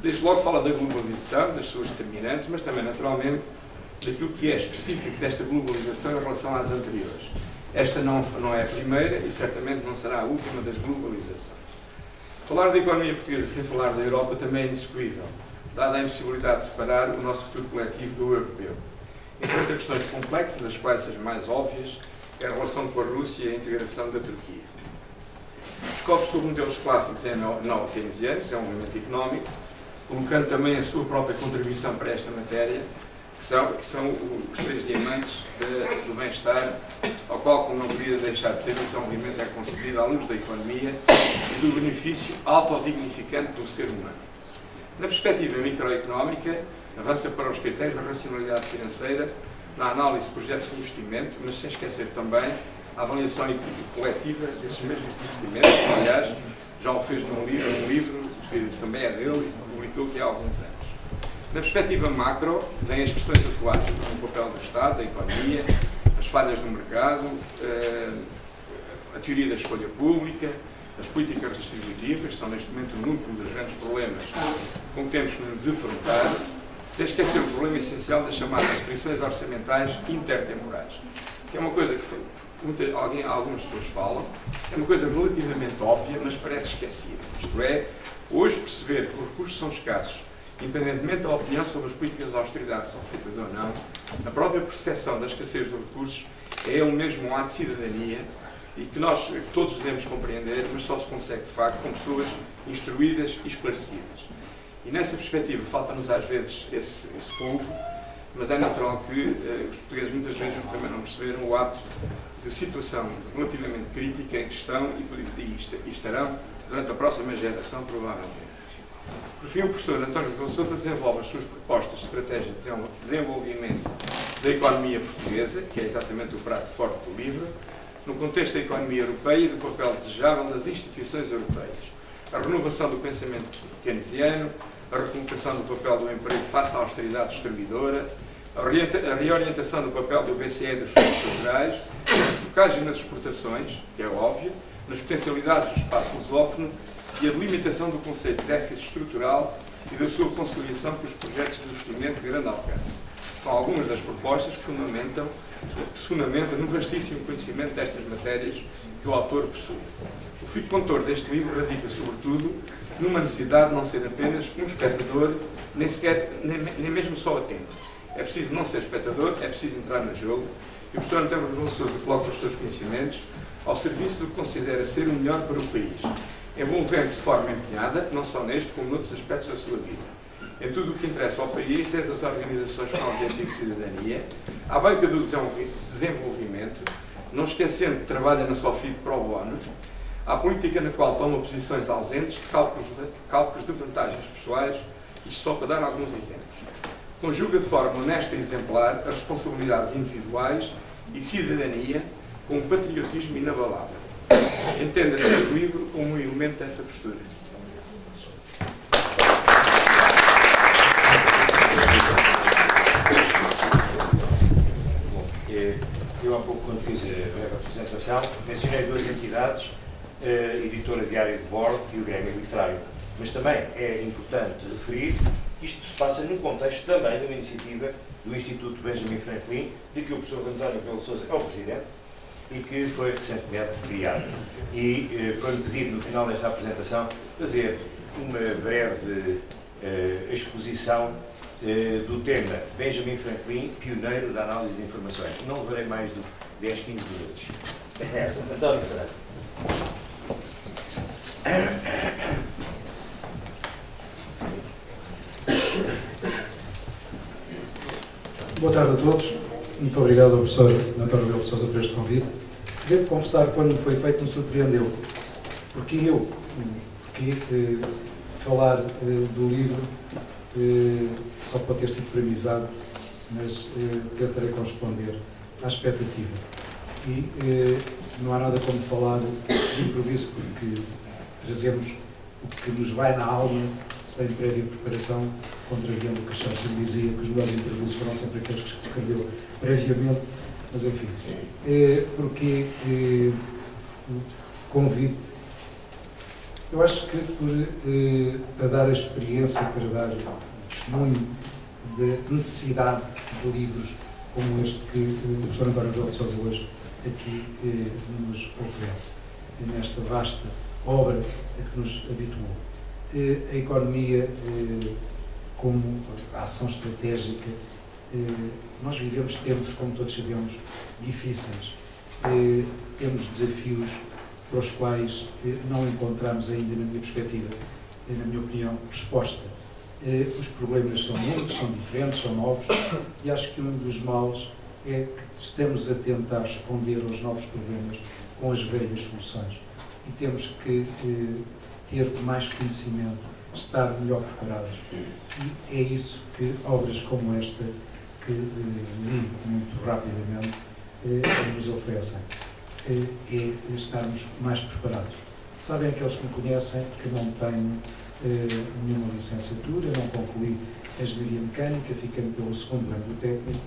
Desde logo fala da globalização, das suas determinantes, mas também, naturalmente, daquilo que é específico desta globalização em relação às anteriores. Esta não é a primeira e certamente não será a última das globalizações. Falar da economia portuguesa sem falar da Europa também é inexecuível, dada a impossibilidade de separar o nosso futuro coletivo do europeu. Enfrenta questões complexas, das quais as mais óbvias é a relação com a Rússia e a integração da Turquia. Descobre sobre modelos clássicos neo-keynesianos, é um movimento económico, colocando também a sua própria contribuição para esta matéria, que são os três diamantes do bem-estar, ao qual, como não podia deixar de ser, esse movimento é concebido à luz da economia e do benefício autodignificante do ser humano. Na perspectiva microeconómica, avança para os critérios da racionalidade financeira na análise de projetos de investimento, mas sem esquecer também a avaliação coletiva desses mesmos investimentos, que, aliás, já o fez num livro que também é dele e publicou aqui há alguns anos. Na perspectiva macro, vêm as questões atuais, o papel do Estado, da economia, as falhas do mercado, a teoria da escolha pública, as políticas distributivas, que são neste momento o núcleo dos grandes problemas com que temos que nos defrontar, sem esquecer o problema essencial das chamadas restrições orçamentais intertemporais, que é uma coisa que algumas pessoas falam, é uma coisa relativamente óbvia, mas parece esquecida. Isto é, hoje perceber que os recursos são escassos, independentemente da opinião sobre as políticas de austeridade são feitas ou não, a própria percepção da escassez de recursos é ele mesmo um ato de cidadania e que nós todos devemos compreender, mas só se consegue, de facto, com pessoas instruídas e esclarecidas. E nessa perspectiva falta-nos às vezes esse fogo, mas é natural que os portugueses muitas vezes também não perceberam o ato de situação relativamente crítica em que estão e estarão durante a próxima geração, provavelmente. Por fim, o professor António Rebelo de Sousa desenvolve as suas propostas de estratégia de desenvolvimento da economia portuguesa, que é exatamente o prato forte do livro, no contexto da economia europeia e do papel desejável das instituições europeias. A renovação do pensamento keynesiano, a recolocação do papel do emprego face à austeridade distribuidora, a reorientação do papel do BCE e dos fundos estruturais, a focagem nas exportações, que é óbvio, nas potencialidades do espaço lusófono e a delimitação do conceito de déficit estrutural e da sua conciliação com os projetos de investimento de grande alcance. São algumas das propostas que se fundamentam no vastíssimo conhecimento destas matérias que o autor possui. O fio condutor deste livro radica, sobretudo, numa necessidade de não ser apenas um espectador, nem mesmo só atento. É preciso não ser espectador, é preciso entrar no jogo, e o professor António Rebelo de Sousa coloca os seus conhecimentos ao serviço do que considera ser o melhor para o país, envolvendo-se de forma empenhada, não só neste, como noutros aspectos da sua vida. Em tudo o que interessa ao país, desde as organizações com objetivo de cidadania, à banca do desenvolvimento, não esquecendo que trabalha na SOFID Pro Bono, à política na qual toma posições ausentes de cálculos de vantagens pessoais, isto só para dar alguns exemplos. Conjuga de forma honesta e exemplar as responsabilidades individuais e de cidadania com um patriotismo inabalável. Entenda-se este livro como um elemento dessa postura. Eu há pouco, quando fiz a breve apresentação, mencionei duas entidades, a Editora Diário de Bordo e o Grêmio Literário. Mas também é importante referir que isto se passa num contexto também de uma iniciativa do Instituto Benjamin Franklin, de que o professor António Rebelo de Sousa é o presidente e que foi recentemente criado. E foi-me pedido, no final desta apresentação, fazer uma breve exposição do tema Benjamin Franklin, pioneiro da análise de informações. Não levarei mais de 10, 15 minutos. António Será. Boa tarde a todos. Muito obrigado ao professor António Rebelo de Sousa por este convite. Devo confessar que quando me foi feito me surpreendeu. Porque falar do livro só pode ter sido premizado, mas tentarei corresponder à expectativa. E não há nada como falar de improviso, porque trazemos o que nos vai na alma, sem prévia preparação, contrariando o que Churchill dizia, que os melhores improvisos foram sempre aqueles que se escreveu previamente, mas enfim, porque o convite Eu acho que para dar a experiência, para dar o testemunho da necessidade de livros como este que o professor António Rebelo de Sousa hoje aqui nos oferece, nesta vasta obra a que nos habituou. A economia como a ação estratégica, nós vivemos tempos, como todos sabemos, difíceis. Temos desafios para os quais não encontramos ainda, na minha perspectiva, na minha opinião, resposta. Os problemas são muitos, são diferentes, são novos, e acho que um dos males é que estamos a tentar responder aos novos problemas com as velhas soluções. E temos que ter mais conhecimento, estar melhor preparados. E é isso que obras como esta, que li muito rapidamente, nos oferecem. É estarmos mais preparados. Sabem aqueles que me conhecem que não tenho nenhuma licenciatura, não concluí a engenharia mecânica, fiquei pelo segundo ano do técnico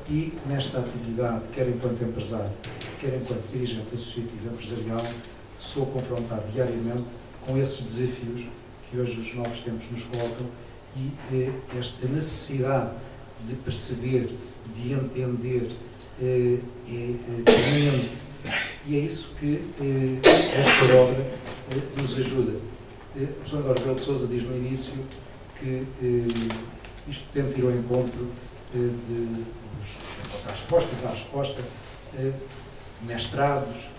e nesta atividade, quer enquanto empresário, quer enquanto dirigente associativo empresarial, sou confrontado diariamente com esses desafios que hoje os novos tempos nos colocam e esta necessidade de perceber, de entender, é permanente. E é isso que esta obra nos ajuda. O professor António Rebelo de Sousa diz no início que isto tenta ir ao encontro da resposta, mestrados,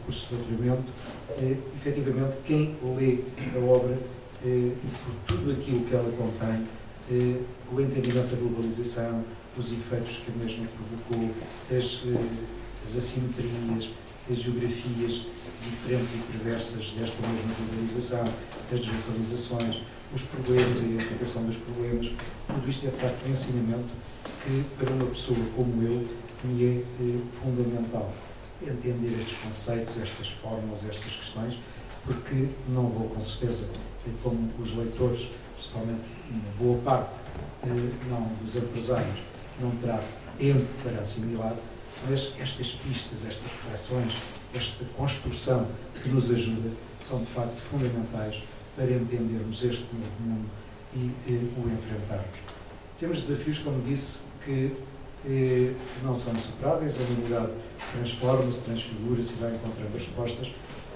cursos de doutoramento. Efetivamente, quem lê a obra e por tudo aquilo que ela contém, o entendimento da globalização, os efeitos que a mesma provocou, as assimetrias, as geografias diferentes e perversas desta mesma globalização, as deslocalizações, os problemas, a identificação dos problemas, tudo isto é de facto um ensinamento que para uma pessoa como eu me é fundamental. Entender estes conceitos, estas fórmulas, estas questões, porque não vou com certeza, como os leitores, principalmente uma boa parte não dos empresários, não terá tempo para assimilar, mas estas pistas, estas reflexões, esta construção que nos ajuda, são de facto fundamentais para entendermos este novo mundo e o enfrentarmos. Temos desafios, como disse, que não são insuperáveis, a humanidade transforma-se, transfigura-se e vai encontrando respostas,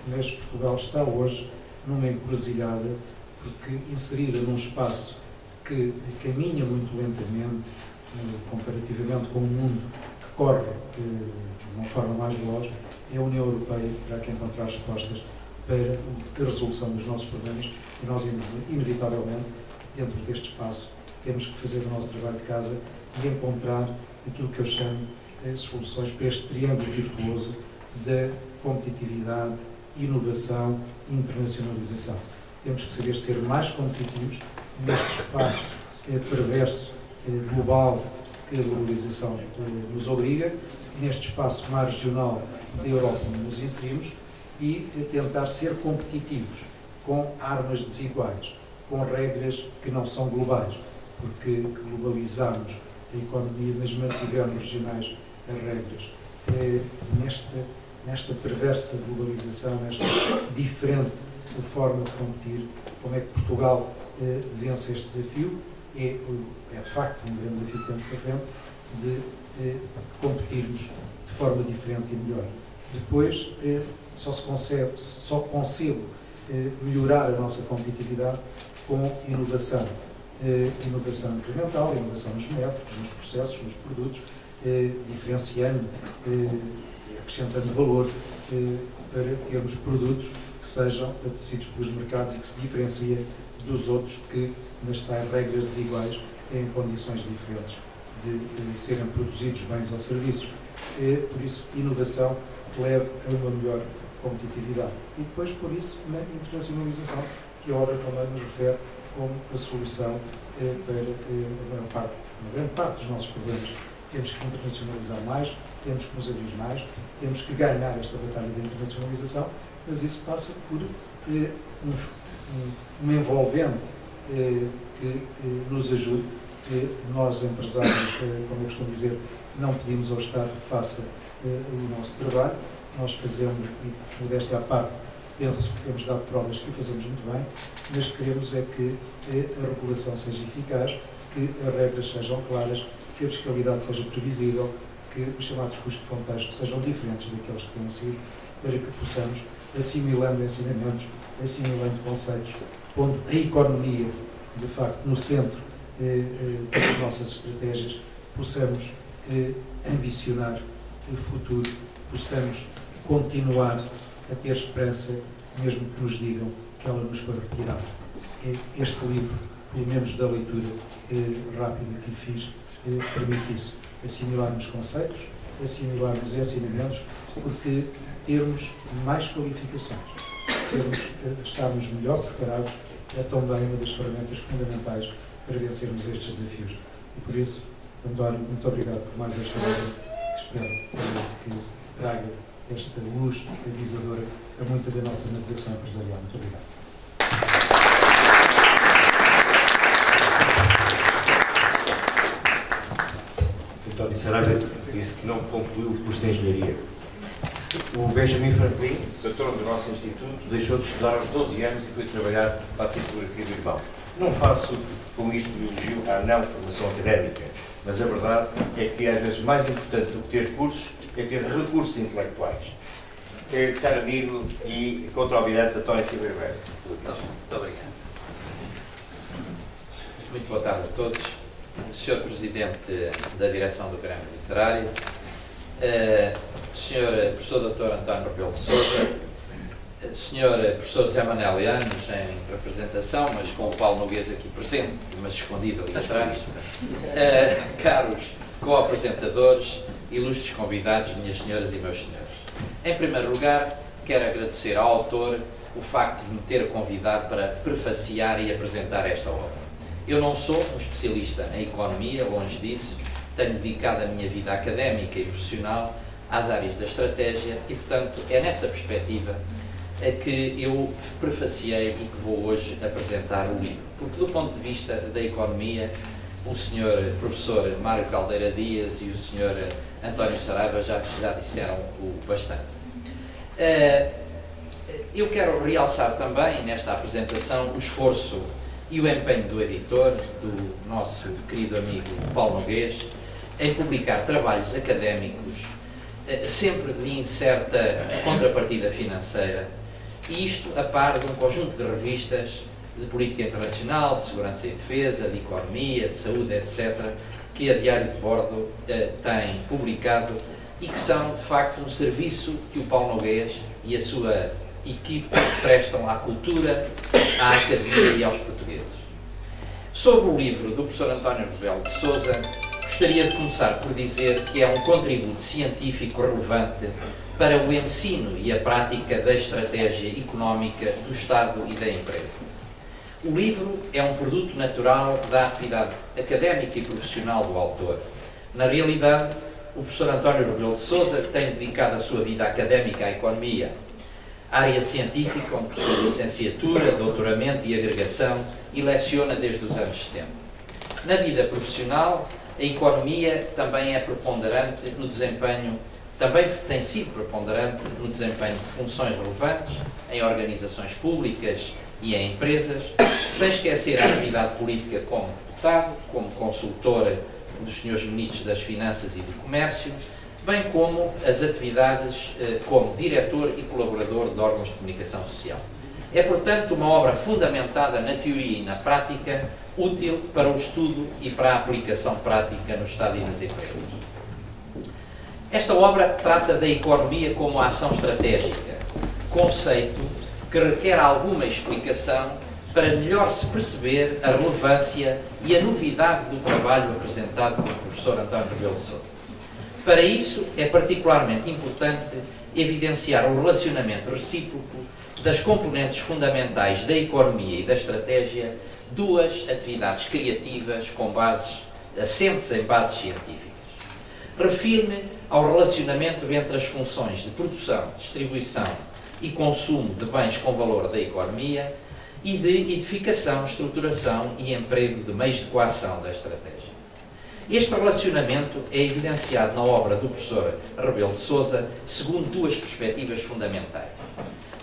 mas Portugal está hoje numa encruzilhada, porque inserida num espaço que caminha muito lentamente, comparativamente com o mundo que corre de uma forma mais veloz, é a União Europeia que terá que encontrar respostas para a resolução dos nossos problemas e nós, inevitavelmente, dentro deste espaço, temos que fazer o nosso trabalho de casa e encontrar aquilo que eu chamo de soluções para este triângulo virtuoso da competitividade, inovação e internacionalização. Temos que saber ser mais competitivos neste espaço perverso, global, que a globalização nos obriga, neste espaço mais regional da Europa onde nos inserimos, e tentar ser competitivos com armas desiguais, com regras que não são globais, porque globalizamos a economia, mas mantivemos regionais as regras. Nesta perversa globalização, nesta diferente forma de competir, como é que Portugal vence este desafio? É de facto um grande desafio que temos para frente, de competirmos de forma diferente e melhor. Depois, só consigo melhorar a nossa competitividade com inovação. Inovação incremental, inovação nos métodos, nos processos, nos produtos, diferenciando, acrescentando valor para termos produtos que sejam apetecidos pelos mercados e que se diferenciem dos outros que, nas tais regras desiguais, têm condições diferentes de serem produzidos bens ou serviços. Por isso, inovação que leve a uma melhor competitividade. E depois, por isso, uma internacionalização, que a obra também nos refere como a solução para uma grande parte dos nossos problemas. Temos que internacionalizar mais, temos que nos abrir mais, temos que ganhar esta batalha da internacionalização, mas isso passa por uma envolvente que nos ajude. Nós, empresários, como eu costumo dizer, não pedimos ao Estado que faça o nosso trabalho, nós fazemos, e modéstia à parte, penso que temos dado provas que o fazemos muito bem, mas queremos é que a regulação seja eficaz, que as regras sejam claras, que a fiscalidade seja previsível, que os chamados custos de contexto sejam diferentes daqueles que têm sido, para que possamos, assimilando ensinamentos, assimilando conceitos, pondo a economia, de facto, no centro das nossas estratégias, possamos ambicionar o futuro, possamos continuar a ter esperança, mesmo que nos digam que ela nos foi retirada. Este livro, pelo menos da leitura rápida que lhe fiz, permite isso. Assimilarmos conceitos, assimilarmos ensinamentos, porque termos mais qualificações, estarmos melhor preparados, é também uma das ferramentas fundamentais para vencermos estes desafios. E por isso, António, muito obrigado por mais esta obra, que espero que traga esta luz avisadora a muita da nossa navegação empresarial. Muito obrigado. António Saraiva disse que não concluiu o curso de Engenharia. O Benjamin Franklin, patrono do nosso Instituto, deixou de estudar aos 12 anos e foi trabalhar para a tipografia do irmão. Não faço com isto elogio à não formação académica, mas a verdade é que às vezes mais importante do que ter cursos é ter recursos intelectuais. Caro amigo e contra-almirante António Silva Ribeiro. Muito obrigado. Muito boa tarde a todos. Sr. Presidente da Direção do Grêmio Literário, Sr. Professor Dr. António Rebelo de Sousa, Sr. Professor José Manuel Leanos, em representação, mas com o Paulo Noguês aqui presente, mas escondido ali atrás, caros co-apresentadores, ilustres convidados, minhas senhoras e meus senhores. Em primeiro lugar, quero agradecer ao autor o facto de me ter convidado para prefaciar e apresentar esta obra. Eu não sou um especialista em economia, longe disso, tenho dedicado a minha vida académica e profissional às áreas da estratégia e, portanto, é nessa perspectiva que eu prefaciei e que vou hoje apresentar o livro. Porque, do ponto de vista da economia, o Sr. Professor Mário Caldeira Dias e o Sr. António Saraiva já disseram o bastante. Eu quero realçar também, nesta apresentação, o esforço e o empenho do editor, do nosso querido amigo Paulo Noguês, em publicar trabalhos académicos, sempre de incerta contrapartida financeira, e isto a par de um conjunto de revistas de política internacional, de segurança e defesa, de economia, de saúde, etc., que a Diário de Bordo tem publicado e que são, de facto, um serviço que o Paulo Noguês e a sua equipe prestam à cultura, à academia e aos portugueses. Sobre o livro do professor António Rebelo de Sousa, gostaria de começar por dizer que é um contributo científico relevante para o ensino e a prática da estratégia económica do Estado e da empresa. O livro é um produto natural da atividade académica e profissional do autor. Na realidade, o professor António Rebelo de Sousa tem dedicado a sua vida académica à economia, área científica onde possui licenciatura, doutoramento e agregação e leciona desde os anos 70. Na vida profissional, a economia também é preponderante no desempenho, também tem sido preponderante no desempenho de funções relevantes em organizações públicas e em empresas, sem esquecer a atividade política como deputado, como consultor dos senhores ministros das Finanças e do Comércio, bem como as atividades como diretor e colaborador de órgãos de comunicação social. É, portanto, uma obra fundamentada na teoria e na prática, útil para o estudo e para a aplicação prática no Estado e nas empresas. Esta obra trata da economia como ação estratégica, conceito que requer alguma explicação para melhor se perceber a relevância e a novidade do trabalho apresentado pelo professor António Rebelo de Sousa. Para isso, é particularmente importante evidenciar o relacionamento recíproco das componentes fundamentais da economia e da estratégia, duas atividades criativas com bases assentes em bases científicas. Refiro-me ao relacionamento entre as funções de produção, distribuição e consumo de bens com valor da economia e de edificação, estruturação e emprego de meios de coação da estratégia. Este relacionamento é evidenciado na obra do professor Rebelo de Sousa segundo duas perspectivas fundamentais.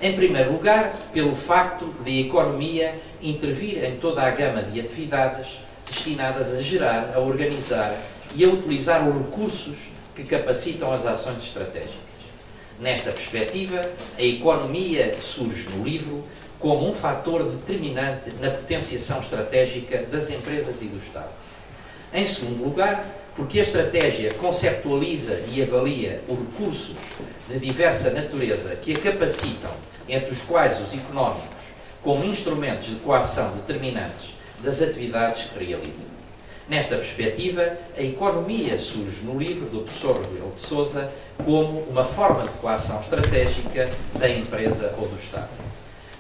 Em primeiro lugar, pelo facto de a economia intervir em toda a gama de atividades destinadas a gerar, a organizar e a utilizar os recursos que capacitam as ações estratégicas. Nesta perspectiva, a economia surge no livro como um fator determinante na potenciação estratégica das empresas e do Estado. Em segundo lugar, porque a estratégia conceptualiza e avalia os recursos de diversa natureza que a capacitam, entre os quais os económicos, como instrumentos de coação determinantes das atividades que realiza. Nesta perspectiva, a economia surge no livro do professor Rebelo de Sousa como uma forma de coação estratégica da empresa ou do Estado.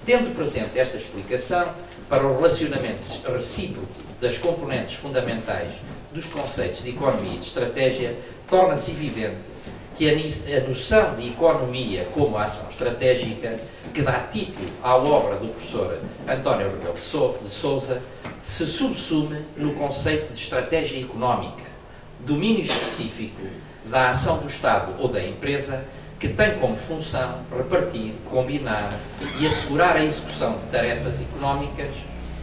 Tendo presente esta explicação, para o relacionamento recíproco das componentes fundamentais dos conceitos de economia e de estratégia, torna-se evidente que a noção de economia como ação estratégica, que dá título à obra do professor António Rebelo de Sousa, se subsume no conceito de estratégia económica, domínio específico da ação do Estado ou da empresa, que tem como função repartir, combinar e assegurar a execução de tarefas económicas,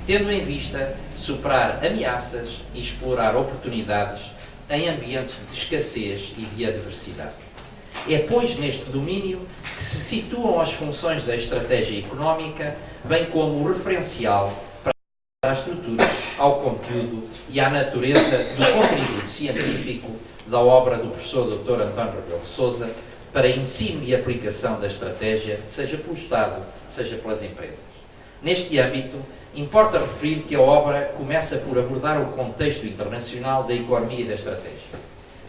tendo em vista superar ameaças e explorar oportunidades em ambientes de escassez e de adversidade. É, pois, neste domínio que se situam as funções da estratégia económica, bem como o referencial para a estrutura, ao conteúdo e à natureza do contributo científico da obra do professor Dr. António Rebelo de Sousa para ensino e aplicação da estratégia, seja pelo Estado, seja pelas empresas. Neste âmbito, importa referir que a obra começa por abordar o contexto internacional da economia e da estratégia.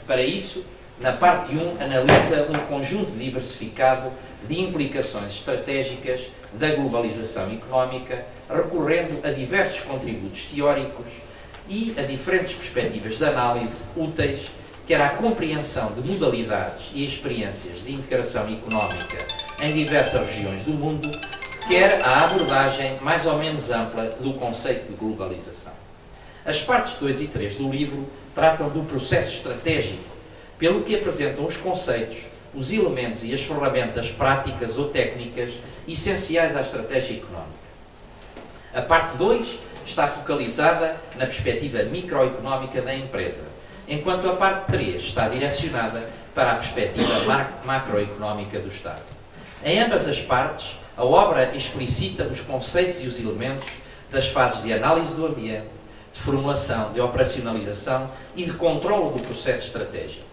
Para isso, na parte 1, analisa um conjunto diversificado de implicações estratégicas da globalização económica, recorrendo a diversos contributos teóricos e a diferentes perspectivas de análise úteis, quer à compreensão de modalidades e experiências de integração económica em diversas regiões do mundo, quer à abordagem mais ou menos ampla do conceito de globalização. As partes 2 e 3 do livro tratam do processo estratégico, pelo que apresentam os conceitos, os elementos e as ferramentas práticas ou técnicas essenciais à estratégia económica. A parte 2 está focalizada na perspectiva microeconómica da empresa, enquanto a parte 3 está direcionada para a perspectiva macroeconómica do Estado. Em ambas as partes, a obra explicita os conceitos e os elementos das fases de análise do ambiente, de formulação, de operacionalização e de controle do processo estratégico.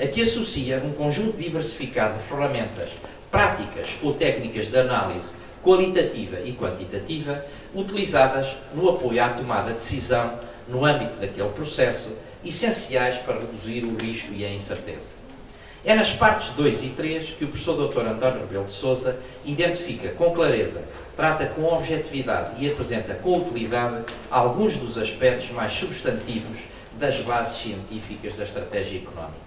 Aqui associa um conjunto diversificado de ferramentas práticas ou técnicas de análise qualitativa e quantitativa utilizadas no apoio à tomada de decisão no âmbito daquele processo, essenciais para reduzir o risco e a incerteza. É nas partes 2 e 3 que o professor Dr. António Rebelo de Sousa identifica com clareza, trata com objetividade e apresenta com utilidade alguns dos aspectos mais substantivos das bases científicas da estratégia económica.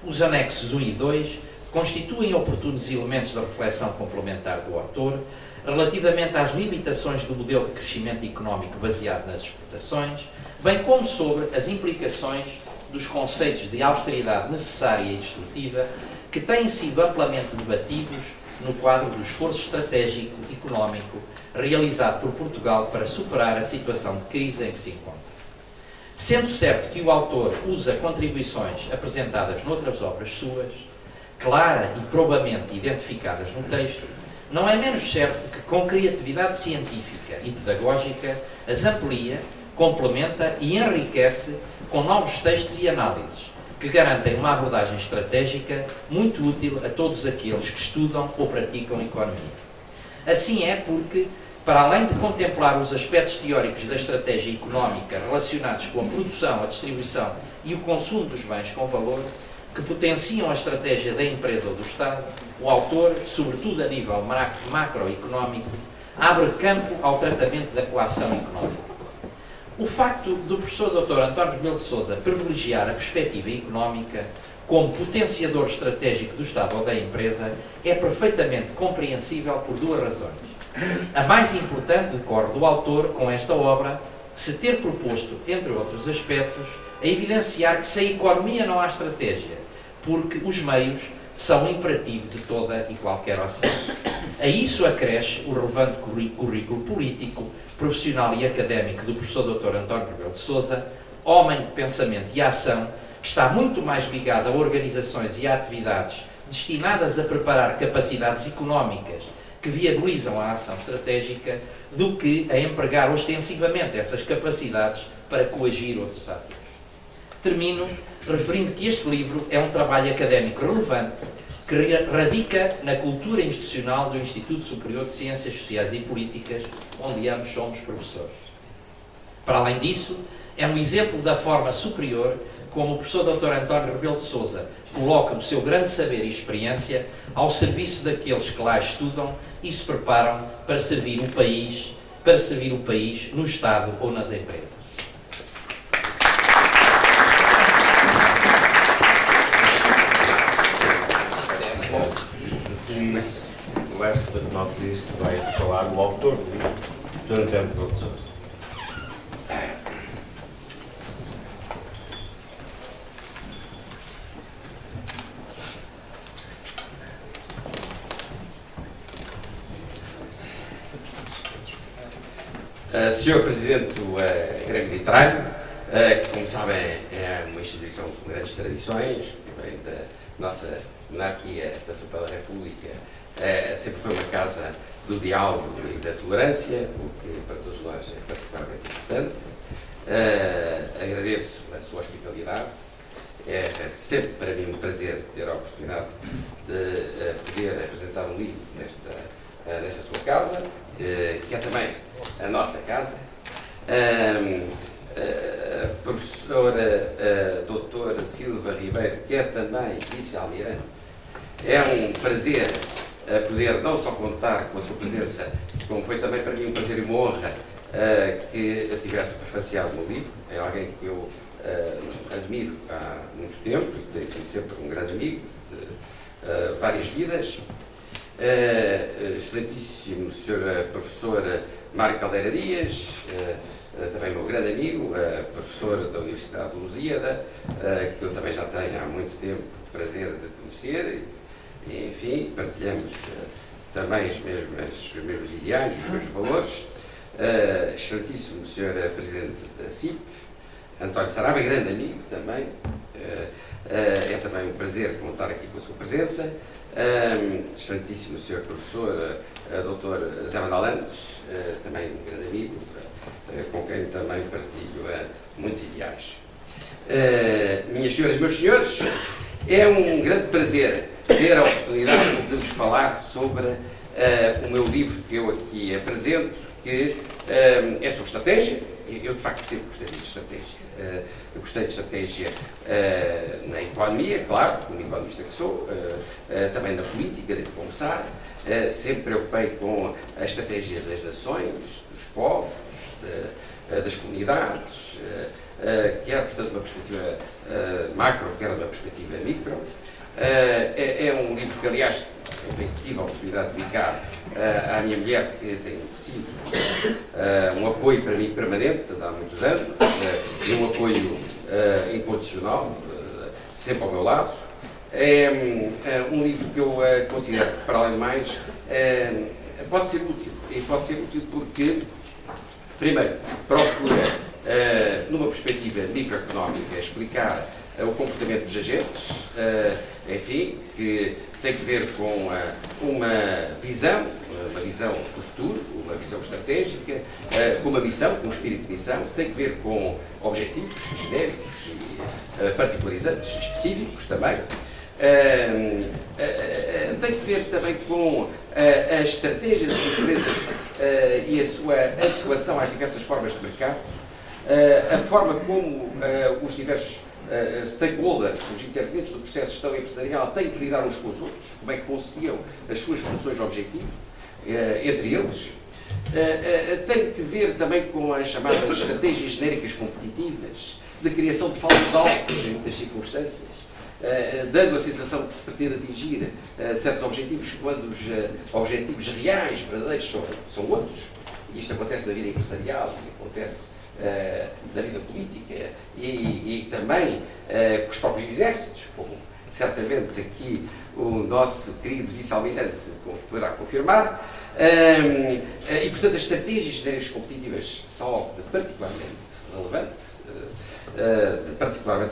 Os anexos 1 e 2 constituem oportunos elementos da reflexão complementar do autor relativamente às limitações do modelo de crescimento económico baseado nas exportações, bem como sobre as implicações dos conceitos de austeridade necessária e destrutiva que têm sido amplamente debatidos no quadro do esforço estratégico económico realizado por Portugal para superar a situação de crise em que se encontra. Sendo certo que o autor usa contribuições apresentadas noutras obras suas, clara e probamente identificadas no texto, não é menos certo que com criatividade científica e pedagógica as amplia, complementa e enriquece com novos textos e análises que garantem uma abordagem estratégica muito útil a todos aqueles que estudam ou praticam economia. Assim é porque, para além de contemplar os aspectos teóricos da estratégia económica relacionados com a produção, a distribuição e o consumo dos bens com valor, que potenciam a estratégia da empresa ou do Estado, o autor, sobretudo a nível macroeconómico, abre campo ao tratamento da coação económica. O facto do professor Dr. António Rebelo de Sousa privilegiar a perspectiva económica como potenciador estratégico do Estado ou da empresa é perfeitamente compreensível por duas razões. A mais importante decorre do autor, com esta obra, se ter proposto, entre outros aspectos, a evidenciar que sem economia não há estratégia, porque os meios são imperativo de toda e qualquer ação. A isso acresce o relevante currículo político, profissional e académico do professor Dr. António Rebelo de Sousa, homem de pensamento e ação, que está muito mais ligado a organizações e a atividades destinadas a preparar capacidades económicas que viabilizam a ação estratégica, do que a empregar ostensivamente essas capacidades para coagir outros atores. Termino referindo que este livro é um trabalho académico relevante que radica na cultura institucional do Instituto Superior de Ciências Sociais e Políticas, onde ambos somos professores. Para além disso, é um exemplo da forma superior como o professor Dr. António Rebelo de Sousa coloca o seu grande saber e experiência ao serviço daqueles que lá estudam e se preparam para servir o país no Estado ou nas empresas. E last but not least vai falar o autor do livro, Dr. António Rebelo de Sousa. Senhor Presidente do Grêmio Literário, que, como sabem, é uma instituição com grandes tradições, que vem da nossa monarquia, passou pela República, sempre foi uma casa do diálogo e da tolerância, o que para todos nós é particularmente importante. Agradeço a sua hospitalidade. É sempre para mim um prazer ter a oportunidade de poder apresentar um livro nesta sua casa, que é também a nossa casa. Professora doutora Silva Ribeiro, que é também vice-almirante, é um prazer poder não só contar com a sua presença, como foi também para mim um prazer e uma honra que a tivesse prefaciado no livro. É alguém que eu admiro há muito tempo e tem sido sempre um grande amigo de várias vidas. Excelentíssimo Sr. Professor Mário Caldeira Dias, também meu grande amigo, professor da Universidade de Lusíada, que eu também já tenho há muito tempo o prazer de conhecer, e, enfim, partilhamos também os mesmos ideais, os mesmos valores. Excelentíssimo Sr. Presidente da CIP, António Saraiva, grande amigo também, é também um prazer contar aqui com a sua presença. Excelentíssimo Sr. Professor Dr. Zé Manuel Landes, também um grande amigo, com quem também partilho muitos ideais. Minhas senhoras e meus senhores, é um grande prazer ter a oportunidade de vos falar sobre o meu livro que eu aqui apresento, que é sobre estratégia. Eu, de facto, sempre gostei de estratégia. Eu gostei de estratégia na economia, claro, como economista que sou, também na política, devo confessar. Sempre preocupei com a estratégia das nações, dos povos, das comunidades, quer, portanto, uma perspectiva macro, quer uma perspectiva micro. É um livro que, aliás, enfim, tive a oportunidade de dedicar à minha mulher, que tem sido um apoio para mim permanente, há muitos anos, e um apoio incondicional, sempre ao meu lado. É um livro que eu considero que, para além de mais, pode ser útil. E pode ser útil porque, primeiro, procura, numa perspectiva microeconómica, explicar o comportamento dos agentes, enfim, que tem que ver com uma visão do futuro, uma visão estratégica, com uma missão, com um espírito de missão, tem que ver com objetivos genéricos e particularizantes, específicos também. Tem que ver também com a estratégia das empresas e a sua adequação às diversas formas de mercado, a forma como os diversos stakeholders, os intervenientes do processo de gestão empresarial, têm que lidar uns com os outros, como é que conciliam as suas funções objetivas entre eles. Tem que ver também com as chamadas estratégias genéricas competitivas, de criação de falsos alvos em muitas circunstâncias, dando a sensação que se pretende atingir certos objetivos, quando os objetivos reais, verdadeiros, são outros. E isto acontece na vida empresarial, acontece da vida política e também com os próprios exércitos, como certamente aqui o nosso querido vice-almirante poderá confirmar, e portanto as estratégias genéricas competitivas são particularmente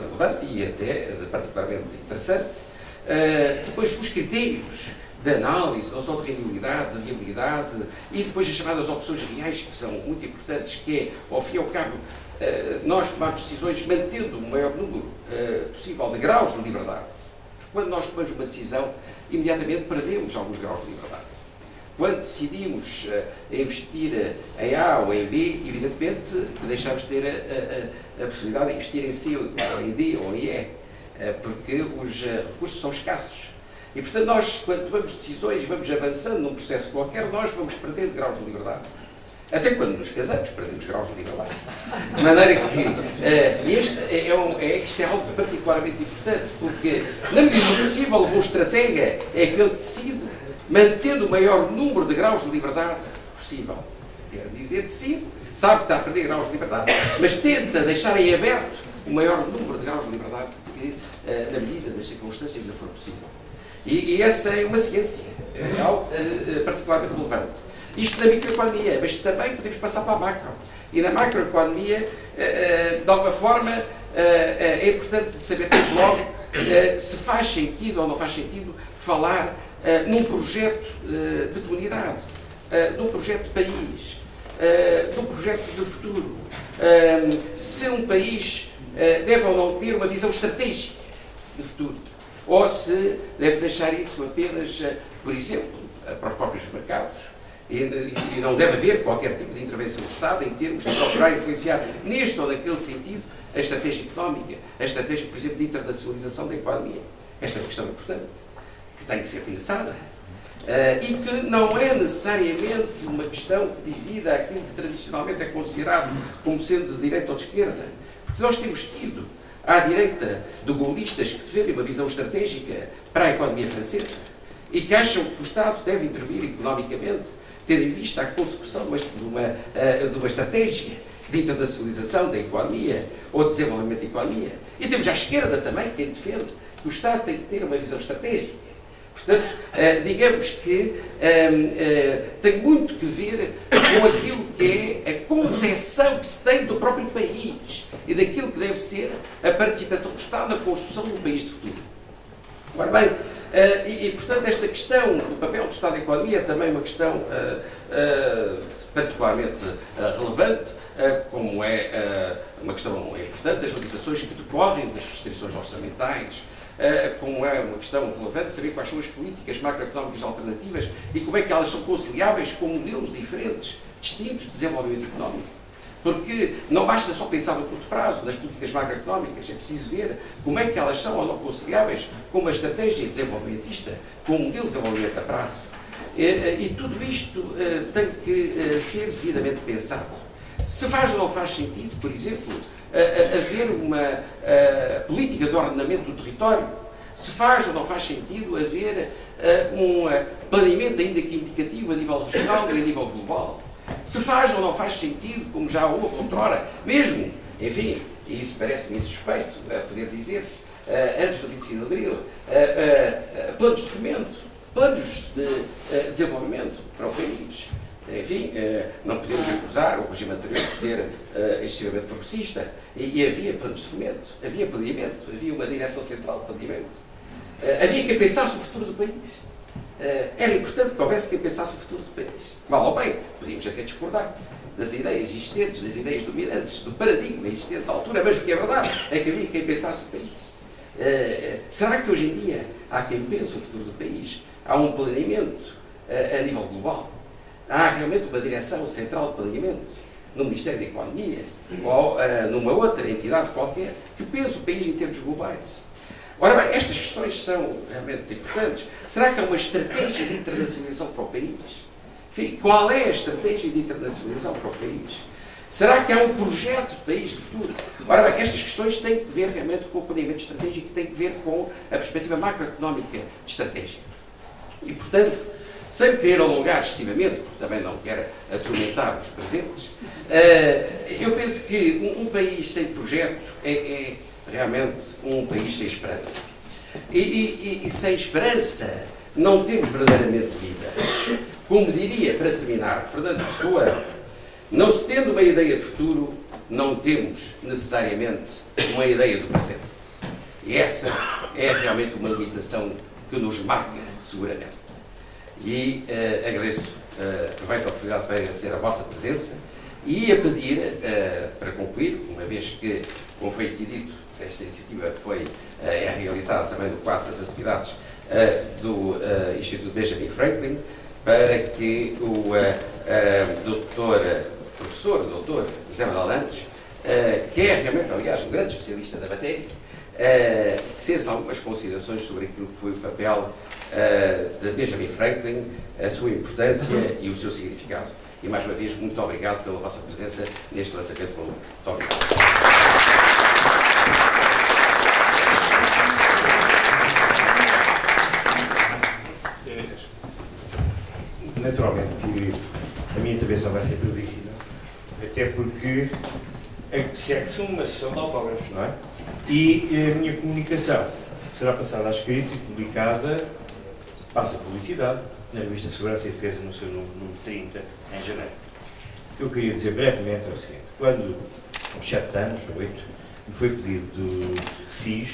relevante e até de particularmente interessante. Depois os critérios de análise, não só de rendibilidade, de viabilidade, e depois as chamadas opções reais, que são muito importantes, que é, ao fim e ao cabo, nós tomamos decisões mantendo o maior número possível de graus de liberdade. Quando nós tomamos uma decisão, imediatamente perdemos alguns graus de liberdade. Quando decidimos investir em A ou em B, evidentemente que deixamos de ter a possibilidade de investir em C ou em D ou em E, porque os recursos são escassos. E, portanto, nós, quando tomamos decisões e vamos avançando num processo qualquer, nós vamos perdendo graus de liberdade. Até quando nos casamos, perdemos graus de liberdade. De maneira que isto é algo particularmente importante, porque, na medida do possível, o bom estratega é aquele que decide, mantendo o maior número de graus de liberdade possível. Quer dizer, decide, sabe que está a perder graus de liberdade, mas tenta deixar em aberto o maior número de graus de liberdade que, na medida das circunstâncias, lhe for possível. E essa é uma ciência, é algo particularmente relevante. Isto na microeconomia, mas também podemos passar para a macro. E na macroeconomia, de alguma forma, é importante saber logo se faz sentido ou não faz sentido falar num projeto de comunidade, num projeto de país, num projeto de futuro. Se um país deve ou não ter uma visão estratégica de futuro, ou se deve deixar isso apenas, por exemplo, para os próprios mercados, e não deve haver qualquer tipo de intervenção do Estado em termos de procurar influenciar neste ou naquele sentido a estratégia económica, a estratégia, por exemplo, de internacionalização da economia. Esta é uma questão importante, que tem que ser pensada, e que não é necessariamente uma questão que divida aquilo que tradicionalmente é considerado como sendo de direita ou de esquerda, porque nós temos tido à direita de gaullistas que defendem uma visão estratégica para a economia francesa e que acham que o Estado deve intervir economicamente, tendo em vista a consecução de uma estratégia de internacionalização da economia ou de desenvolvimento da economia. E temos à esquerda também quem defende que o Estado tem que ter uma visão estratégica. Portanto, digamos que tem muito que ver com aquilo que é a concepção que se tem do próprio país e daquilo que deve ser a participação do Estado na construção de um país de futuro. Ora bem, portanto, esta questão do papel do Estado na economia é também uma questão particularmente relevante, como é uma questão importante das limitações que decorrem das restrições orçamentais, como é uma questão relevante saber quais são as políticas macroeconómicas alternativas e como é que elas são conciliáveis com modelos diferentes, distintos de desenvolvimento económico. Porque não basta só pensar no curto prazo, nas políticas macroeconómicas, é preciso ver como é que elas são ou não conciliáveis com uma estratégia desenvolvimentista, com um modelo de desenvolvimento a prazo. E tudo isto tem que ser devidamente pensado. Se faz ou não faz sentido, por exemplo, haver uma política de ordenamento do território, se faz ou não faz sentido haver um planeamento ainda que indicativo a nível regional e a nível global, se faz ou não faz sentido, como já houve outrora, mesmo, enfim, e isso parece-me suspeito a poder dizer-se, antes do 25 de Abril, planos de fomento, planos de desenvolvimento para o país. Enfim, não podemos acusar o regime anterior de ser excessivamente progressista, e havia planos de fomento, havia planeamento, havia uma direção central de planeamento, havia quem pensasse o futuro do país. Era importante que houvesse quem pensasse o futuro do país. Mal ou bem, podíamos até discordar das ideias existentes, das ideias dominantes, do paradigma existente da altura, mas o que é verdade é que havia quem pensasse o país. Será que hoje em dia há quem pense o futuro do país? Há um planeamento a nível global? Há realmente uma direção central de planeamento no Ministério da Economia ou numa outra entidade qualquer que pense o país em termos globais? Ora bem, estas questões são realmente importantes. Será que há uma estratégia de internacionalização para o país? Enfim, qual é a estratégia de internacionalização para o país? Será que há um projeto de país de futuro? Ora bem, estas questões têm que ver realmente com o planeamento estratégico, têm que ver com a perspectiva macroeconómica de estratégia. E, portanto, sem me querer alongar excessivamente, porque também não quero atormentar os presentes, eu penso que um país sem projeto é realmente um país sem esperança. E sem esperança não temos verdadeiramente vida. Como diria, para terminar, Fernando Pessoa, não se tendo uma ideia de futuro, não temos necessariamente uma ideia do presente. E essa é realmente uma limitação que nos marca, seguramente. E aproveito a oportunidade para agradecer a vossa presença e a pedir, para concluir, uma vez que, como foi aqui dito, esta iniciativa é realizada também no quadro das atividades do Instituto Benjamin Franklin, para que o professor José Manuel Landes, que é realmente, aliás, um grande especialista da matéria, tecesse algumas considerações sobre aquilo que foi o papel de Benjamin Franklin, a sua importância e o seu significado. E, mais uma vez, muito obrigado pela vossa presença neste lançamento do livro. Muito obrigado. Naturalmente que a minha intervenção vai ser brevíssima, até porque segue-se uma sessão de autógrafos, não é? E a minha comunicação será passada à escrita e publicada, passa publicidade, na revista Segurança e Defesa, no seu número 30, em janeiro. O que eu queria dizer brevemente é o seguinte: quando, há uns 7 anos, 8, me foi pedido do SIS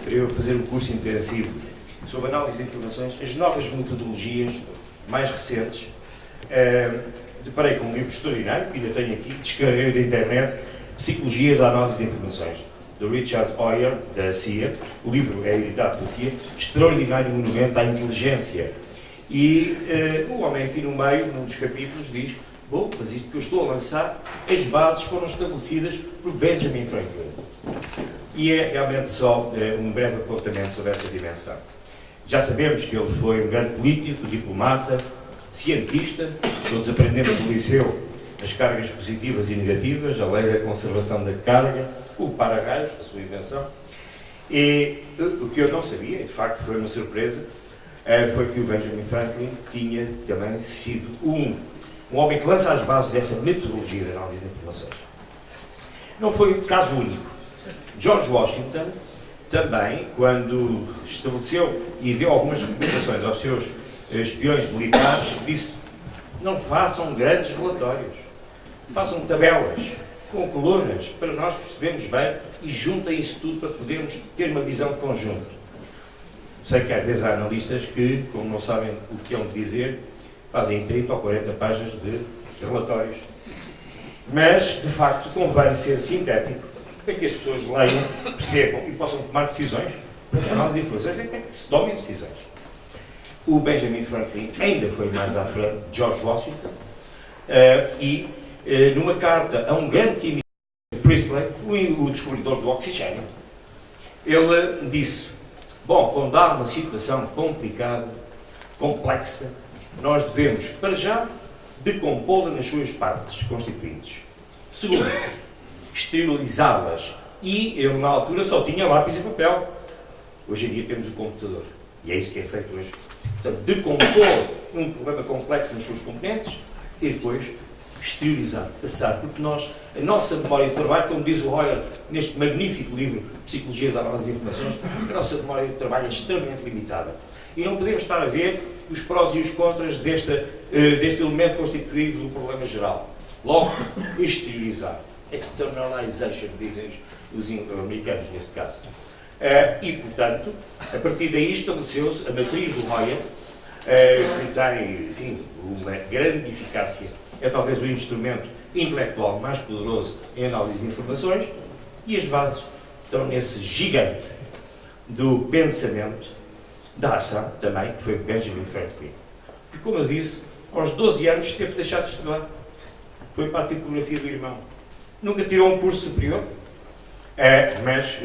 para eu fazer um curso intensivo sobre análise de informações, as novas metodologias mais recentes, deparei com um livro extraordinário, que ainda tenho aqui, descarreguei da internet, Psicologia da Análise de Informações, do Richard Hoyer, da CIA. O livro é editado pela CIA, extraordinário monumento à inteligência. E o homem aqui no meio, num dos capítulos, diz: bom, mas isto que eu estou a lançar, as bases foram estabelecidas por Benjamin Franklin. E é realmente só um breve apontamento sobre essa dimensão. Já sabemos que ele foi um grande político, diplomata, cientista. Todos aprendemos no liceu as cargas positivas e negativas, a lei da conservação da carga, o para-raios, a sua invenção. E o que eu não sabia, e de facto foi uma surpresa, foi que o Benjamin Franklin tinha também sido um homem que lança as bases dessa metodologia de análise de informações. Não foi o caso único. George Washington também, quando estabeleceu e deu algumas recomendações aos seus espiões militares, disse: não façam grandes relatórios, façam tabelas com colunas para nós percebermos bem e juntem isso tudo para podermos ter uma visão de conjunto. Sei que às vezes há analistas que, como não sabem o que hão de dizer, fazem 30 ou 40 páginas de relatórios. Mas, de facto, convém ser sintético para que as pessoas leiam, percebam e possam tomar decisões. A análise de informações é que se tomem decisões. O Benjamin Franklin ainda foi mais à frente de George Washington e, numa carta a um grande químico, Priestley, o descobridor do oxigênio, ele disse: bom, quando há uma situação complicada, complexa, nós devemos, para já, decompô-la nas suas partes constituintes. Segundo, esterilizá-las. E ele, na altura, só tinha lápis e papel. Hoje em dia temos o computador. E é isso que é feito hoje. Portanto, decompor um problema complexo nas suas componentes e depois esterilizar, passar. Porque a nossa memória de trabalho, como diz o Hoyer neste magnífico livro, Psicologia da Análise de Informações, a nossa memória de trabalho é extremamente limitada. E não podemos estar a ver os prós e os contras deste elemento constitutivo do problema geral. Logo, exteriorizar. Externalization, dizem os americanos neste caso. E, portanto, a partir daí estabeleceu-se a matriz do Hoyer, que tem, enfim, uma grande eficácia. É talvez o instrumento intelectual mais poderoso em análise de informações, e as bases estão nesse gigante do pensamento, da ação também, que foi Benjamin Franklin. E, como eu disse, aos 12 anos teve deixado de estudar. Foi para a tipografia do irmão. Nunca tirou um curso superior, mas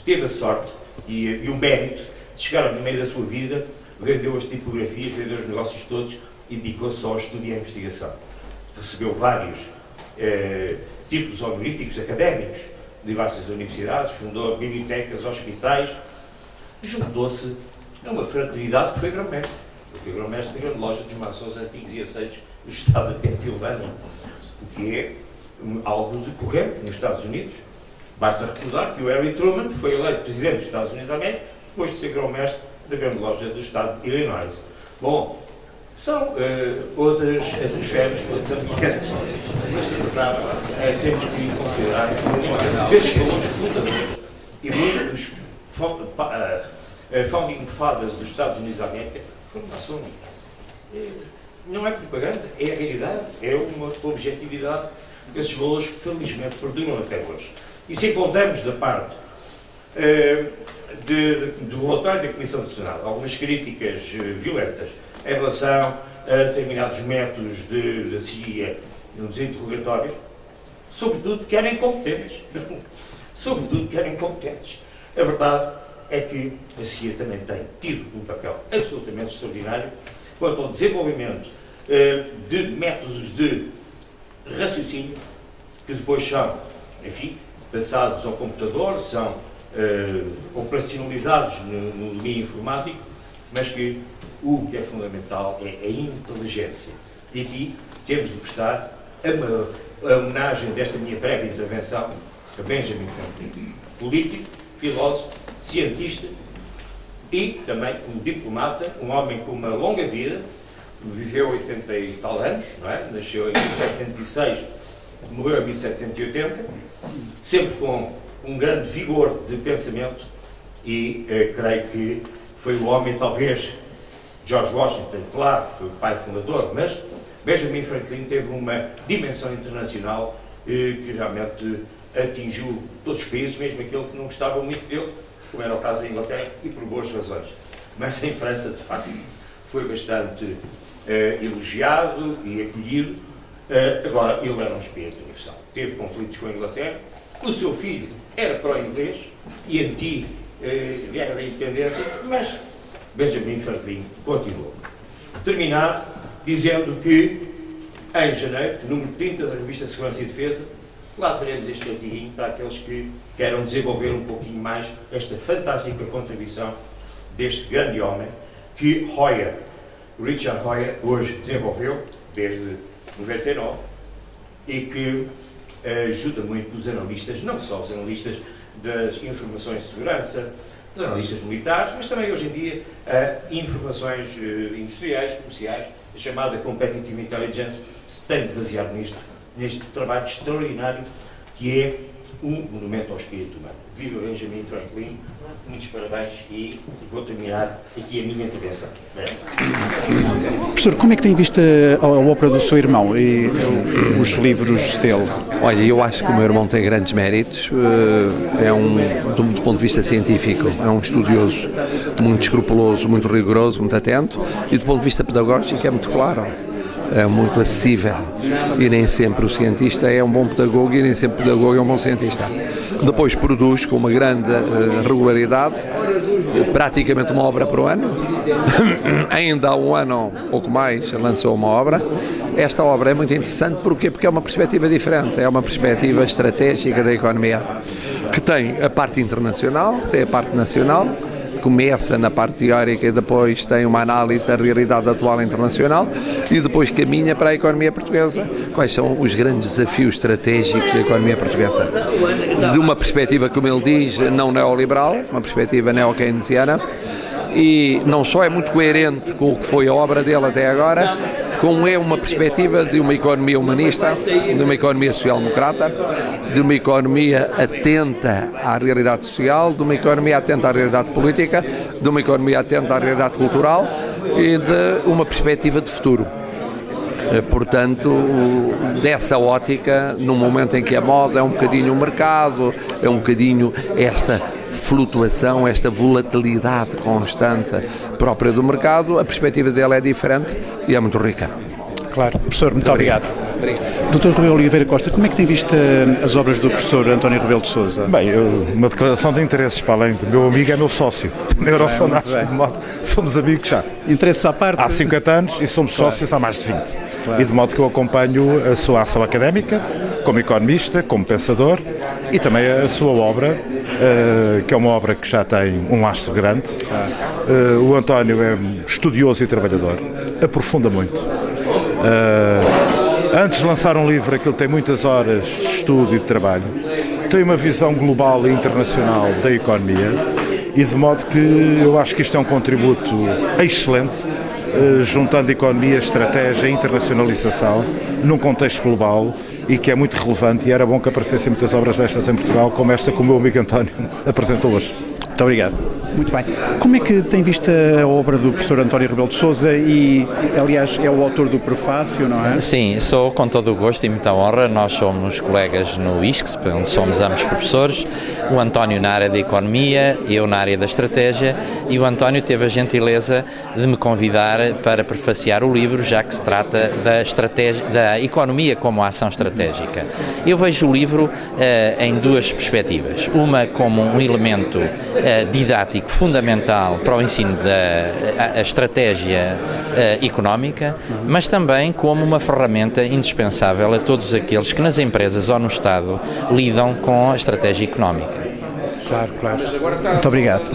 teve a sorte e o mérito de chegar no meio da sua vida, vendeu as tipografias, vendeu os negócios todos e dedicou-se só ao estudo e à investigação. Recebeu vários títulos honoríficos académicos de diversas universidades, fundou bibliotecas, hospitais, juntou-se a uma fraternidade que foi grão-mestre. Foi grão-mestre da grande loja dos maçons antigos e aceitos do estado da Pensilvânia, o que é algo decorrente nos Estados Unidos. Basta recordar que o Harry Truman foi eleito presidente dos Estados Unidos da América depois de ser grão-mestre da grande loja do estado de Illinois. Bom, são outras atmosferas, outros ambientes, mas na verdade temos que considerar esses valores fundadores e muitos dos founding fathers dos Estados Unidos da América foram maçons. Não é propaganda, é a realidade, é uma objetividade. Esses valores, felizmente, perduram até hoje. E se encontramos da parte do relatório da Comissão Nacional algumas críticas violentas em relação a determinados métodos da CIA nos interrogatórios, sobretudo que eram incompetentes. Sobretudo que eram incompetentes. A verdade é que a CIA também tem tido um papel absolutamente extraordinário quanto ao desenvolvimento de métodos de raciocínio que depois são, enfim, passados ao computador, são operacionalizados no domínio informático, mas que o que é fundamental é a inteligência. E aqui temos de prestar a homenagem desta minha breve intervenção a Benjamin Franklin, político, filósofo, cientista e também um diplomata, um homem com uma longa vida, viveu 80 e tal anos, não é? Nasceu em 1706, morreu em 1780, sempre com um grande vigor de pensamento e creio que foi o homem, talvez, George Washington, claro, foi o pai fundador, mas Benjamin Franklin teve uma dimensão internacional que realmente atingiu todos os países, mesmo aquele que não gostava muito dele, como era o caso da Inglaterra, e por boas razões. Mas em França, de facto, foi bastante elogiado e acolhido. Agora, ele era um espírito universal. Teve conflitos com a Inglaterra. O seu filho era pró-inglês e anti-guerra da independência, mas Benjamin Franklin continuou. Terminar dizendo que, em janeiro, número 30 da revista Segurança e Defesa, lá teremos este artiguinho para aqueles que queiram desenvolver um pouquinho mais esta fantástica contribuição deste grande homem que Richard Hoyer, hoje desenvolveu, desde 99, e que ajuda muito os analistas, não só os analistas das informações de segurança, os analistas militares, mas também hoje em dia informações industriais, comerciais, a chamada Competitive Intelligence, se tem baseado neste trabalho extraordinário que é um monumento ao espírito humano. Viva Benjamin Franklin, muitos parabéns e vou terminar aqui a minha intervenção. Professor, como é que tem visto a obra do seu irmão e os livros dele? Olha, eu acho que o meu irmão tem grandes méritos, do ponto de vista científico, é um estudioso muito escrupuloso, muito rigoroso, muito atento, e do ponto de vista pedagógico é muito claro. É muito acessível e nem sempre o cientista é um bom pedagogo e nem sempre o pedagogo é um bom cientista. Depois produz com uma grande regularidade, praticamente uma obra por ano. Ainda há um ano, pouco mais, lançou uma obra. Esta obra é muito interessante porque é uma perspectiva diferente, é uma perspectiva estratégica da economia, que tem a parte internacional, tem a parte nacional, começa na parte teórica e depois tem uma análise da realidade atual internacional e depois caminha para a economia portuguesa. Quais são os grandes desafios estratégicos da economia portuguesa? De uma perspectiva, como ele diz, não neoliberal, uma perspectiva neo-keynesiana, e não só é muito coerente com o que foi a obra dele até agora, como é uma perspectiva de uma economia humanista, de uma economia social-democrata, de uma economia atenta à realidade social, de uma economia atenta à realidade política, de uma economia atenta à realidade cultural e de uma perspectiva de futuro. Portanto, dessa ótica, no momento em que a moda é um bocadinho o mercado, é um bocadinho esta flutuação, esta volatilidade constante própria do mercado, a perspectiva dela é diferente e é muito rica. Claro. Professor, muito obrigado. Dr. Rebelo Oliveira Costa, como é que tem visto as obras do professor António Rebelo de Sousa? Bem, uma declaração de interesses, para além de meu amigo, é meu sócio. Na Eurosonagem, de modo somos amigos já. Interesses à parte? Há 50 anos e somos sócios há mais de 20. Claro. E de modo que eu acompanho a sua ação académica, como economista, como pensador, e também a sua obra, que é uma obra que já tem um lastro grande. O António é estudioso e trabalhador, aprofunda muito. Antes de lançar um livro, aquilo tem muitas horas de estudo e de trabalho, tem uma visão global e internacional da economia e de modo que eu acho que isto é um contributo excelente, juntando economia, estratégia e internacionalização num contexto global, e que é muito relevante, e era bom que aparecessem muitas obras destas em Portugal, como esta que o meu amigo António apresentou hoje. Muito obrigado. Muito bem. Como é que tem visto a obra do professor António Rebelo de Sousa e, aliás, é o autor do prefácio, não é? Sim, sou com todo o gosto e muita honra. Nós somos colegas no ISCS, onde somos ambos professores. O António na área da Economia, eu na área da Estratégia, e o António teve a gentileza de me convidar para prefaciar o livro, já que se trata da Economia como ação estratégica. Eu vejo o livro em duas perspectivas. Uma como um elemento didático fundamental para o ensino da estratégia económica, mas também como uma ferramenta indispensável a todos aqueles que nas empresas ou no Estado lidam com a estratégia económica. Claro, claro. Muito obrigado.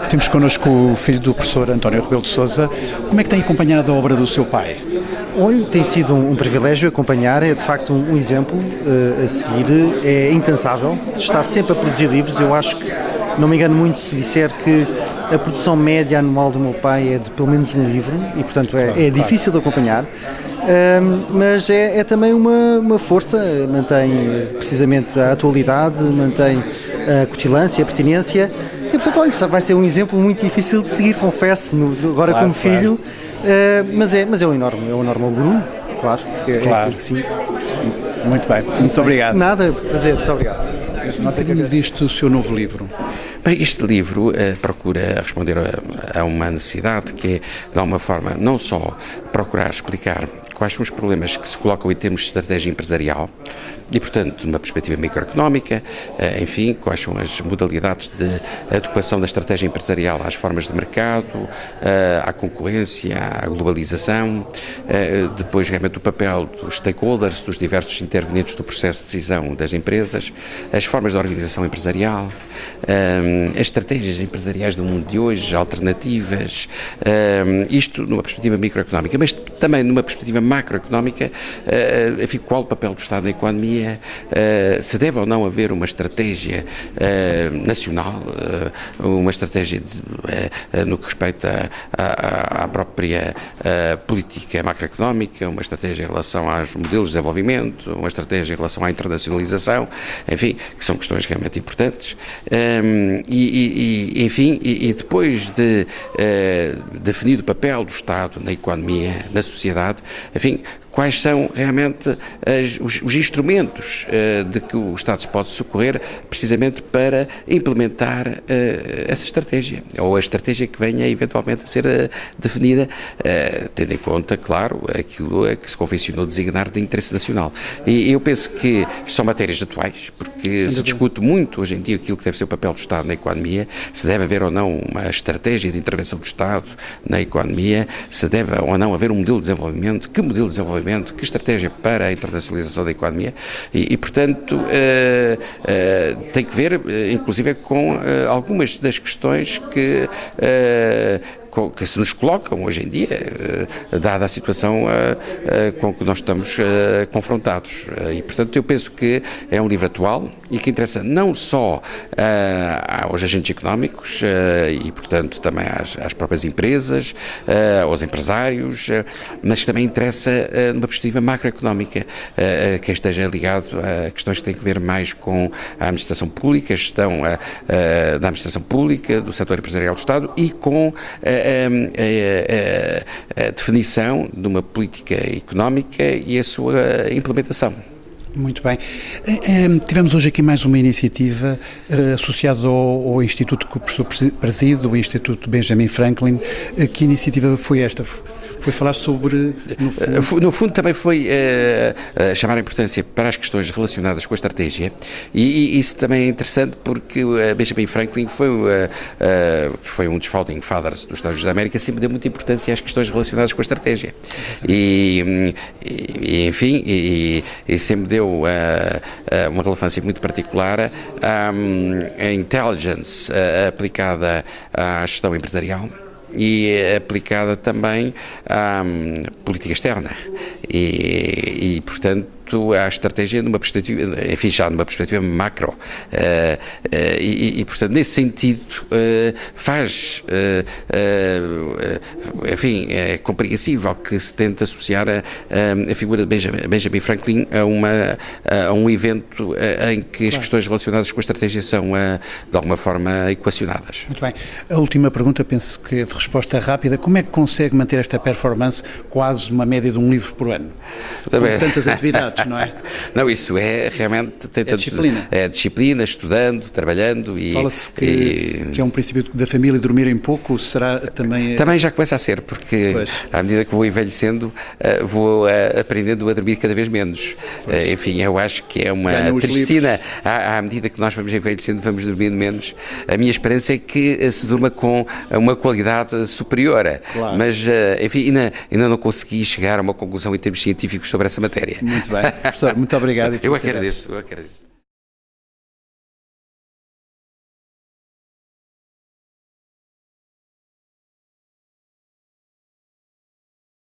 Temos connosco o filho do professor António Rebelo de Sousa. Como é que tem acompanhado a obra do seu pai? Olha, tem sido um privilégio acompanhar, é de facto um exemplo a seguir, é incansável, está sempre a produzir livros. Eu acho que, não me engano muito se disser que a produção média anual do meu pai é de pelo menos um livro e, portanto, é difícil de acompanhar, mas é também uma força, mantém precisamente a atualidade, mantém a cutilância, a pertinência e, portanto, olha, vai ser um exemplo muito difícil de seguir, confesso, agora como filho, mas é um enorme orgulho, claro, é aquilo que sinto. Muito bem, muito obrigado. Nada, prazer, muito obrigado. Fale-me deste seu novo livro. Bem, este livro procura responder a uma necessidade que é, de alguma forma, não só procurar explicar quais são os problemas que se colocam em termos de estratégia empresarial e, portanto, de uma perspectiva microeconómica, enfim, quais são as modalidades de adequação da estratégia empresarial às formas de mercado, à concorrência, à globalização, depois realmente o papel dos stakeholders, dos diversos intervenientes do processo de decisão das empresas, as formas de organização empresarial, as estratégias empresariais do mundo de hoje, alternativas, isto numa perspectiva microeconómica, mas também numa perspectiva macroeconómica, enfim, qual o papel do Estado na economia, se deve ou não haver uma estratégia nacional, uma estratégia no que respeita à própria política macroeconómica, uma estratégia em relação aos modelos de desenvolvimento, uma estratégia em relação à internacionalização, enfim, que são questões realmente importantes. E depois de definido o papel do Estado na economia, na sociedade, enfim, quais são realmente os instrumentos de que o Estado se pode socorrer precisamente para implementar essa estratégia, ou a estratégia que venha eventualmente a ser definida, tendo em conta, claro, aquilo a que se convencionou designar de interesse nacional. E eu penso que são matérias atuais, porque se discute muito hoje em dia aquilo que deve ser o papel do Estado na economia, se deve haver ou não uma estratégia de intervenção do Estado na economia, se deve ou não haver um modelo de desenvolvimento, que modelo de desenvolvimento, que estratégia para a internacionalização da economia e portanto, tem que ver, inclusive, com algumas das questões que se nos colocam hoje em dia, dada a situação com que nós estamos confrontados. E, portanto, eu penso que é um livro atual e que interessa não só aos agentes económicos e, portanto, também às próprias empresas, aos empresários, mas que também interessa numa perspectiva macroeconómica, que esteja ligado a questões que têm que ver mais com a administração pública, a gestão da administração pública, do setor empresarial do Estado e com a definição de uma política económica e a sua implementação. Muito bem. Tivemos hoje aqui mais uma iniciativa associada ao Instituto que o professor preside, o Instituto Benjamin Franklin. Que iniciativa foi esta? Foi falar sobre... No fundo também foi chamar a importância para as questões relacionadas com a estratégia e isso também é interessante porque Benjamin Franklin que foi um dos founding fathers dos Estados Unidos da América, sempre deu muita importância às questões relacionadas com a estratégia e sempre deu uma relevância muito particular à intelligence aplicada à gestão empresarial e aplicada também à política externa e portanto, muito à estratégia numa perspectiva, enfim, já numa perspectiva macro. E portanto, nesse sentido, enfim, é compreensível que se tente associar a figura de Benjamin Franklin a um evento em que as questões relacionadas com a estratégia são, de alguma forma, equacionadas. Muito bem. A última pergunta, penso que é de resposta rápida. Como é que consegue manter esta performance quase uma média de um livro por ano? Com tantas atividades, não é? Não, isso é realmente... disciplina. É disciplina, estudando, trabalhando e... Fala-se que é um princípio da família dormirem pouco, será também... Também já começa a ser, porque à medida que vou envelhecendo, vou aprendendo a dormir cada vez menos. Enfim, eu acho que é uma tristeza. À medida que nós vamos envelhecendo, vamos dormindo menos. A minha esperança é que se durma com uma qualidade superior. Claro. Mas, enfim, ainda não consegui chegar a uma conclusão em termos científicos sobre essa matéria. Muito bem. Professor, muito obrigado. Eu agradeço.